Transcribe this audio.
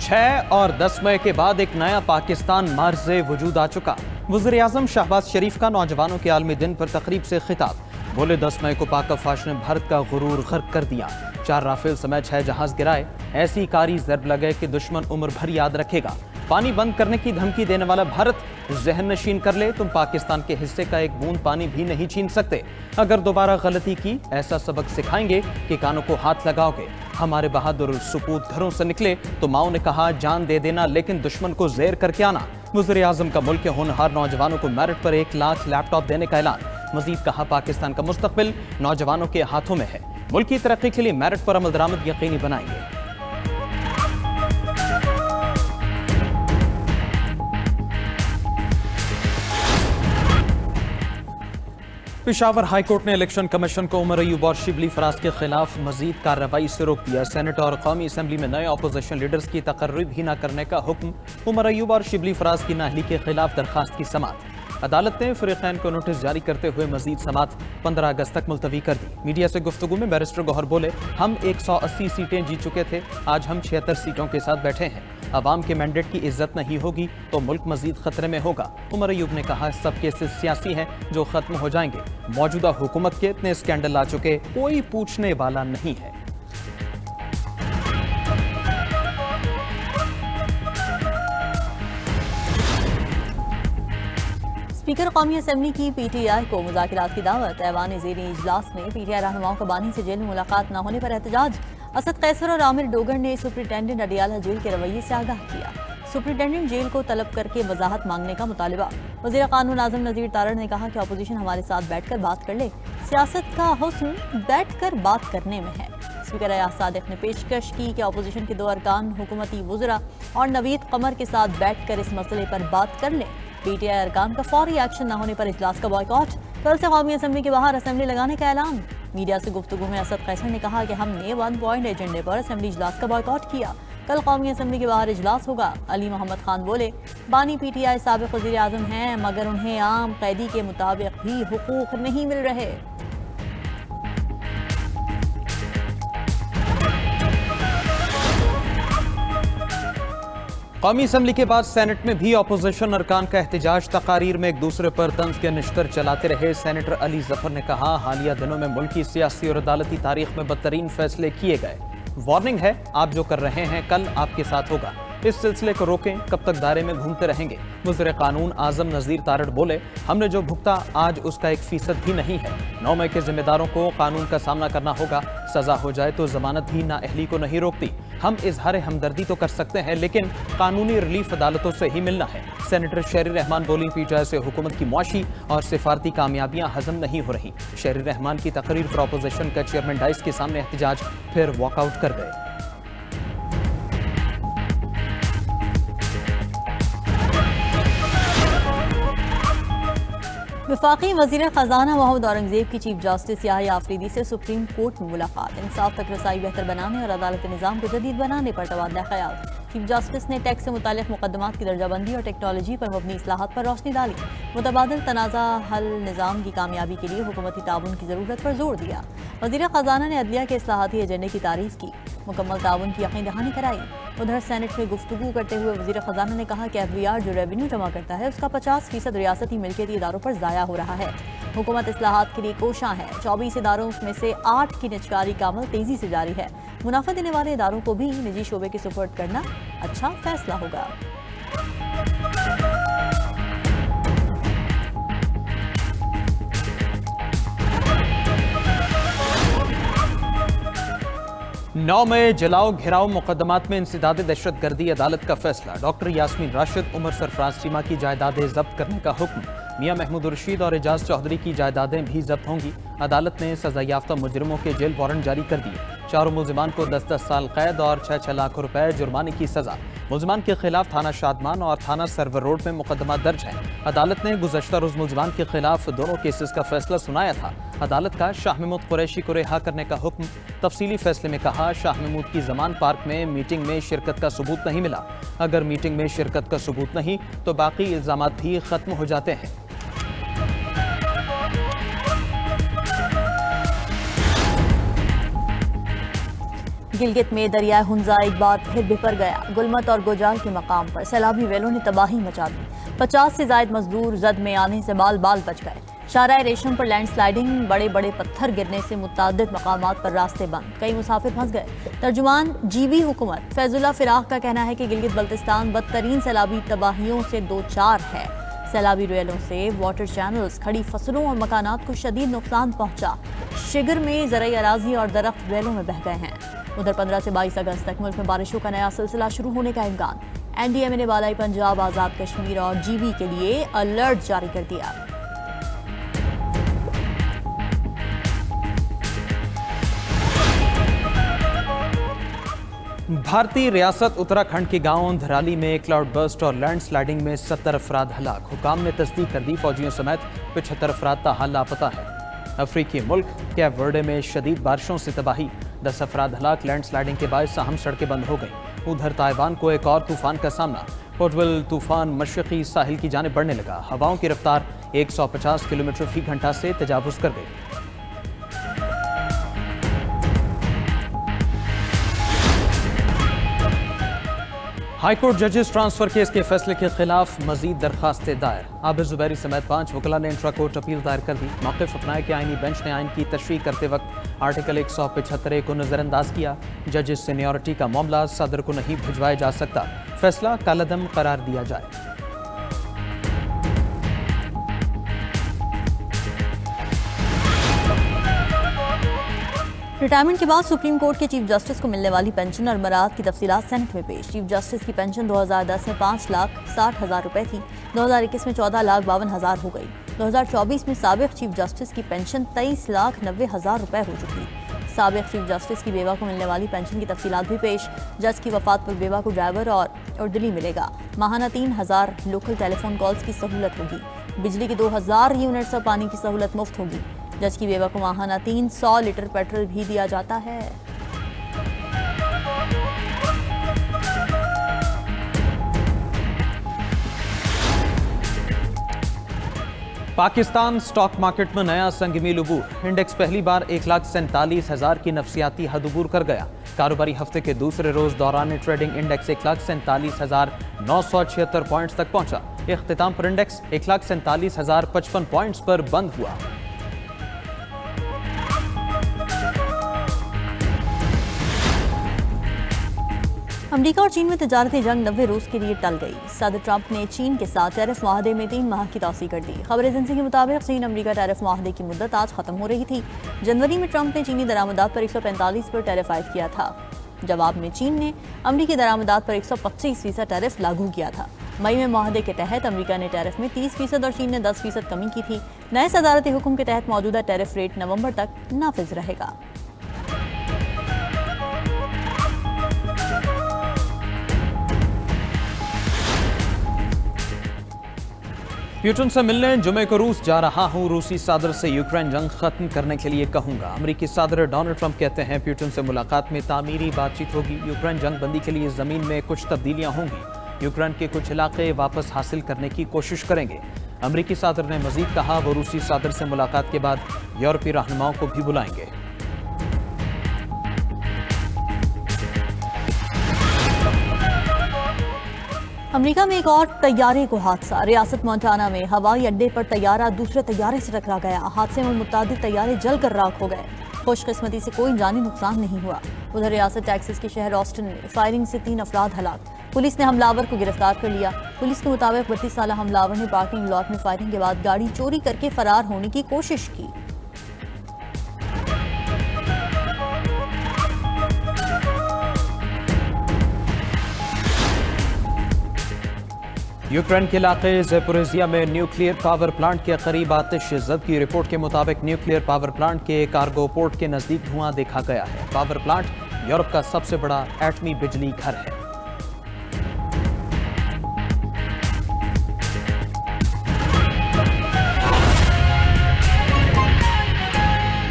6 और 10 मई के बाद एक नया पाकिस्तान मार्ज़े वजूद आ चुका। वज़ीर आज़म शहबाज शरीफ का नौजवानों के आलमी दिन पर तकरीब से खिताब। बोले 10 मई को पाक अफवाज ने भारत का गुरूर गर्क कर दिया। 4 राफेल समेत 6 जहाज गिराए। ऐसी कारी ज़रब लगे कि दुश्मन उम्र भर याद रखेगा। पानी बंद करने की धमकी देने वाला भारत जहन नशीन कर ले, तुम पाकिस्तान के हिस्से का एक बूंद पानी भी नहीं छीन सकते। अगर दोबारा गलती की, ऐसा सबक सिखाएंगे कि कानों को हाथ लगाओगे। हमारे बहादुर सपूत घरों से निकले तो माओ ने कहा जान दे देना, लेकिन दुश्मन को जेर करके आना। वज़ीर आज़म का मुल्क के होनहार नौजवानों को मेरिट पर 1 लाख लैपटॉप देने का ऐलान। मजीद कहा पाकिस्तान का मुस्तकबिल नौजवानों के हाथों में है। मुल्क की तरक्की के लिए मेरिट पर अमल दरामद यकीनी बनाएंगे। पेशावर हाईकोर्ट ने इलेक्शन कमीशन को उमर अयूब और शिबली फराज के खिलाफ मजीद कार्रवाई से रोक दिया। सेनेट और कौमी असम्बली में नए अपोजिशन लीडर्स की तकर्री भी न करने का हुक्म। उमर अयूब और शिबली फराज की नाअहली के खिलाफ दरखास्त की समाअत। अदालत ने फरीकैन को नोटिस जारी करते हुए मजीद समाअत 15 अगस्त तक मुलतवी कर दी। मीडिया से गुफ्तगू में बैरिस्टर गौहर बोले, हम 180 सीटें जीत चुके थे, आज हम 76 सीटों के साथ बैठे हैं। अवाम के मैंडेट की इज्जत नहीं होगी तो मुल्क मजीद खतरे में होगा। उमर अयूब ने कहा सब केसेस सियासी हैं जो खत्म हो जाएंगे। मौजूदा हुकूमत के इतने स्कैंडल आ चुके, कोई पूछने वाला नहीं है। स्पीकर कौमी असम्बली की पीटीआई को मुज़ाकिरात की दावत। ऐवान ज़ेरी इजलास में पीटीआई रहनुमाओं का बानी से जेल में मुलाकात न होने पर एहतजाज। असद कैसर और आमिर डोगर ने सुप्रिंटेंडेंट अडियाला जेल के रवैये से आगाह किया। सुप्रिंटेंडेंट जेल को तलब करके वजाहत मांगने का मुतालिबा। वज़ीर कानून आज़म नज़ीर तारड़ ने कहा कि अपोजिशन हमारे साथ बैठकर बात कर ले। सियासत का हुस्न बैठकर बात करने में है। स्पीकर अयाज सादिक ने पेशकश की कि अपोजिशन के 2 अरकान हुकूमती वज़रा और नवीद कमर के साथ बैठकर इस मसले पर बात कर लें। पीटीआई अरकान का फौरी एक्शन न होने पर इजलास का बॉयकॉट। कल से कौमी असम्बली के बाहर असम्बली लगाने का ऐलान। मीडिया से गुफ्तगू में असद कैसर ने कहा कि हमने 1 पॉइंट एजेंडे पर असम्बली इजलास का बॉयकॉट किया। कल कौमी असम्बली के बाहर इजलास होगा। अली मोहम्मद खान बोले, बानी पीटीआई साबिक वज़ीर आज़म हैं, मगर उन्हें आम कैदी के मुताबिक भी हुकूक नहीं मिल रहे। कौमी असम्बली के बाद सेनेट में भी अपोजिशन अरकान का एहतजाज। तकारीर में एक दूसरे पर तंज के निश्तर चलाते रहे। सेनेटर अली जफर ने कहा हालिया दिनों में मुल्क की सियासी और अदालती तारीख में बदतरीन फैसले किए गए। वार्निंग है, आप जो कर रहे हैं कल आपके साथ होगा। इस सिलसिले को रोकें, कब तक दायरे में घूमते रहेंगे। वज़ीर कानून आज़म नज़ीर तारड़ बोले, हमने जो भुगता आज उसका 1% भी नहीं है। 9 मई के जिम्मेदारों को कानून का सामना करना होगा। सजा हो जाए तो जमानत भी नाअहली को नहीं रोकती। हम इजहार हमदर्दी तो कर सकते हैं, लेकिन कानूनी रिलीफ अदालतों से ही मिलना है। सेनेटर शहरी रहमान बोली, पीटीआई से हुकूमत की मुआशी और सिफारती कामयाबियां हजम नहीं हो रही। शहरी रहमान की तकरीर पर अपोजिशन का चेयरमैन डाइस के सामने एहतजाज, फिर वॉकआउट कर गए। वफाकी वज़ीर ख़जाना मोहम्मद औरंगज़ेब की चीफ जस्टिस याहिया आफरीदी से सुप्रीम कोर्ट में मुलाकात। इंसाफ तक रसाई बेहतर बनाने और अदालती निज़ाम को जदीद बनाने पर तबादला ख्याल। चीफ जस्टिस ने टैक्स से मुताल्लिक़ मुकदमात की दर्जाबंदी और टेक्नोलॉजी पर मबनी इस्लाहात पर रोशनी डाली। मुतबादिल तनाज़ा हल निज़ाम की कामयाबी के लिए हुकूमती ताउन की ज़रूरत पर जोर दिया। वज़ीर ख़जाना ने अदलिया के इस्लाहाती एजेंडे की तारीफ़ की, मुकम्मल ताउन की यकीन दहानी कराई। उधर सेनेट में गुफ्तगू करते हुए वज़ीर ख़जाना ने कहा कि FBR जो रेवेन्यू जमा करता है उसका 50% रियासती मिल्कियती इदारों पर ज़ाया हो रहा है। हुकूमत इस्लाहात के लिए कोशां है। 24 इदारों में से 8 की निजकारी का अमल तेज़ी से जारी है। मुनाफा देने वाले इदारों को भी निजी शोबे के सुपुर्द करना अच्छा फैसला होगा। 9 मई जलाओ घिराओ मुकदमात में इंसदाद दहशतगर्दी अदालत का फैसला। डॉक्टर यास्मीन राशिद, उमर सरफराज चीमा की जायदादें जब्त करने का हुक्म। मियां महमूद रशीद और एजाज चौधरी की जायदादें भी जब्त होंगी। अदालत ने सजा याफ्ता मुजरिमों के जेल वारंट जारी कर दिए। चारों मुलजिमान को 10-10 साल कैद और 6-6 लाख रुपए जुर्माने की सजा। मुलजिमान के खिलाफ थाना शादमान और थाना सर्वर रोड में मुकदमा दर्ज है। अदालत ने गुज़श्ता रोज मुलजिमान के खिलाफ दोनों केसेस का फैसला सुनाया था। अदालत का शाह महमूद कुरैशी को रिहा करने का हुक्म। तफसीली फैसले में कहा, शाह महमूद की जमान पार्क में मीटिंग में शिरकत का सबूत नहीं मिला। अगर मीटिंग में शिरकत का सबूत नहीं तो बाकी इल्जामात भी खत्म हो जाते हैं। गिलगित में दरिया हुंजा एक बार फिर बिपर गया। गुलमत और गोजाल के मकाम पर सैलाबी वेलों ने तबाही मचा दी। 50 से ज्यादा मजदूर जद में आने से बाल बाल बच गए। शाहराह रेशम पर लैंडस्लाइडिंग, बड़े बड़े पत्थर गिरने से मुतअद्दिद मकामात पर रास्ते बंद, कई मुसाफिर फंस गए। तर्जुमान जीबी हुकूमत फैजुल्ला फिराक का कहना है कि गिलगित बल्तिस्तान बदतरीन सैलाबी तबाहियों से दो चार है। सैलाबी रेलों से वाटर चैनल्स, खड़ी फसलों और मकानात को शदीद नुकसान पहुंचा। शिगर में ज़राई अराजी और दरख्त रेलों में बह गए हैं। उधर 15 से 22 अगस्त तक मुल्क में बारिशों का नया सिलसिला शुरू होने का इम्कान। NDMA ने बालाई पंजाब, आज़ाद कश्मीर और GB के लिए अलर्ट जारी कर दिया। भारतीय रियासत उत्तराखंड के गांव धराली में क्लाउड बर्स्ट और लैंडस्लाइडिंग में 70 अफराद हलाक। हुकाम ने तस्दीक कर दी, फौजियों समेत 75 अफराद ताहाल लापता है। अफ्रीकी मुल्क कैप वर्डे में शदीद बारिशों से तबाही, 10 अफराद हलाक। लैंडस्लाइडिंग के बायस अहम सड़कें बंद हो गईं। उधर ताइवान को एक और तूफान का सामना। पोर्टवेल तूफान मशरकी साहिल की जानिब बढ़ने लगा। हवाओं की रफ्तार 150 किलोमीटर फी घंटा से तजावुज कर गई। हाईकोर्ट जजेस ट्रांसफर केस के फैसले के खिलाफ मजीद दरखास्तें दायर। आबिद जुबैरी समेत 5 वकला ने इंट्रा कोर्ट अपील दायर कर दी। मौक़िफ़ अपनाया कि आईनी बेंच ने आइन की तशरीह करते वक्त आर्टिकल 175 को नज़रअंदाज किया। जजेस सीनियरिटी का मामला सदर को नहीं भिजवाया जा सकता, फैसला कालअदम करार दिया जाए। रिटायरमेंट के बाद सुप्रीम कोर्ट के चीफ जस्टिस को मिलने वाली पेंशन और मराहत की तफसीलात सेनेट में पेश। चीफ जस्टिस की पेंशन 2010 में 5,60,000 रुपए थी, 2021 में 14,52,000 हो गई। 2024 में साबिक चीफ जस्टिस की पेंशन 23,90,000 रुपए हो चुकी। साबिक चीफ जस्टिस की बेवा को मिलने वाली पेंशन की तफसीलात भी पेश। जज की वफात पर बेवा को ड्राइवर और उर्दली मिलेगा। माहाना 3,000 लोकल टेलीफोन कॉल्स की सहूलत होगी। बिजली की 2,000 यूनिट्स और पानी की सहूलत मुफ्त होगी। जज की बेवा को माहाना 300 लीटर पेट्रोल भी दिया जाता है। पाकिस्तान स्टॉक मार्केट में नया संगमील अबूर। इंडेक्स पहली बार 1,47,000 की नफसियाती हद अबूर कर गया। कारोबारी हफ्ते के दूसरे रोज दौरान ट्रेडिंग इंडेक्स 1,47,976 पॉइंट्स तक पहुंचा। इख्तिताम पर इंडेक्स 1,47,055 पॉइंट्स पर बंद हुआ। अमेरिका और चीन में तजारती जंग 90 रोज के लिए टल गई। सदर ट्रंप ने चीन के साथ टैरिफ मुआहदे में 3 माह की तौसीह कर दी। खबर एजेंसी के मुताबिक चीन अमेरिका टैरिफ मुआहदे की मुद्दत आज खत्म हो रही थी। जनवरी में ट्रंप ने चीनी दरामदात पर 145 पर टैरिफ आयद किया था। जवाब में चीन ने अमेरिकी दरामदात पर 125% टैरिफ लागू किया था। मई में मुआहदे के तहत अमेरिका ने टैरिफ में 30% और चीन ने 10% कमी की थी। नए सदारती हुक्म के तहत मौजूदा टैरिफ रेट नवंबर तक नाफिज रहेगा। प्यूटन से मिलने जुमे को रूस जा रहा हूं। रूसी सदर से यूक्रेन जंग खत्म करने के लिए कहूंगा। अमेरिकी सदर डोनाल्ड ट्रंप कहते हैं प्यूटन से मुलाकात में तामीरी बातचीत होगी। यूक्रेन जंग बंदी के लिए जमीन में कुछ तब्दीलियां होंगी। यूक्रेन के कुछ इलाके वापस हासिल करने की कोशिश करेंगे। अमेरिकी सदर ने मजीद कहा वो रूसी सदर से मुलाकात के बाद यूरोपीय रहनुमाओं को भी बुलाएंगे। अमेरिका में एक और तैयारे को हादसा। रियासत मोंटाना में हवाई अड्डे पर तैयारा दूसरे तैयारे से टकरा गया। हादसे में मुतादिद तैयारे जलकर राख हो गए। खुशकिस्मती से कोई जानी नुकसान नहीं हुआ। उधर रियासत टेक्सास के शहर ऑस्टिन में फायरिंग से 3 अफराद हलाक। पुलिस ने हमलावर को गिरफ्तार कर लिया। पुलिस के मुताबिक 32 साल हमलावर ने पार्किंग लॉट में फायरिंग के बाद गाड़ी चोरी करके फरार होने की कोशिश की। यूक्रेन के इलाके ज़ेपोरिज़िया में न्यूक्लियर पावर प्लांट के करीब आतिश ज़द की रिपोर्ट के मुताबिक न्यूक्लियर पावर प्लांट के कार्गो पोर्ट के नज़दीक धुआं देखा गया है। पावर प्लांट यूरोप का सबसे बड़ा एटमी बिजली घर है।